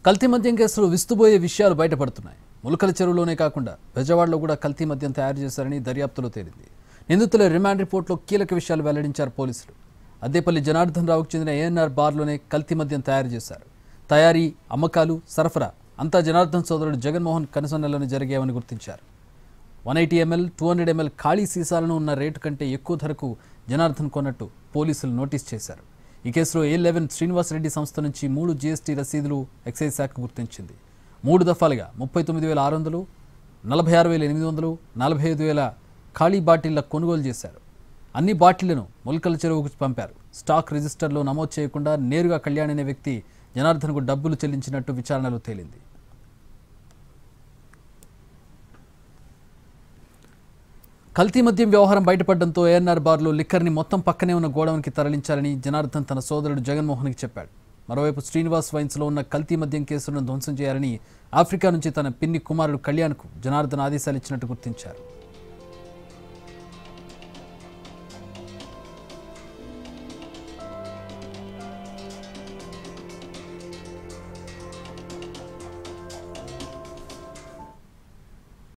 కల్తీ మద్యం కేసులో విస్తుబోయే విషయాలు బయటపడుతున్నాయి. ములకల చెరువులోనే కాకుండా బెజవాడలో కూడా కల్తీ మద్యం తయారు చేశారని దర్యాప్తులో తేలింది. నిందితుల రిమాండ్ రిపోర్టులో కీలక విషయాలు వెల్లడించారు పోలీసులు. అద్దేపల్లి జనార్దన్ రావుకు చెందిన ఏఎన్ఆర్ బార్లోనే కల్తీ మద్యం తయారు చేశారు. తయారీ, అమ్మకాలు, సరఫరా అంతా జనార్దన్ సోదరుడు జగన్మోహన్ కనుసన్నల్లోనే జరిగాయని గుర్తించారు. 180 ml, 200 ml ఖాళీ సీసాలను ఉన్న రేటు కంటే ఎక్కువ ధరకు జనార్దన్ కొన్నట్టు పోలీసులు నోటీస్ చేశారు. ఈ కేసులో A11 శ్రీనివాసరెడ్డి సంస్థ నుంచి 3 GST రసీదులు ఎక్సైజ్ శాఖ గుర్తించింది. 3 దఫాలుగా 39,600, 46,800, 45,000 ఖాళీ బాటిళ్ల కొనుగోలు చేశారు. అన్ని బాటిళ్లను ములకల చెరువుకు పంపారు. స్టాక్ రిజిస్టర్లో నమోదు చేయకుండా నేరుగా కళ్యాణ్ అనే వ్యక్తి జనార్దన్కు డబ్బులు చెల్లించినట్టు విచారణలో తేలింది. కల్తీ మద్యం వ్యవహారం బయటపడడంతో ఏఎన్ఆర్ బార్లో లిక్కర్ని మొత్తం పక్కనే ఉన్న గోడౌన్కి తరలించాలని జనార్దన్ తన సోదరుడు జగన్మోహన్కి చెప్పాడు. మరోవైపు శ్రీనివాస్ వైన్స్లో ఉన్న కల్తీ మద్యం కేసులను ధ్వంసం చేయాలని ఆఫ్రికా నుంచి తన పిన్ని కుమారుడు కళ్యాణ్కు జనార్దన్ ఆదేశాలు ఇచ్చినట్టు గుర్తించారు.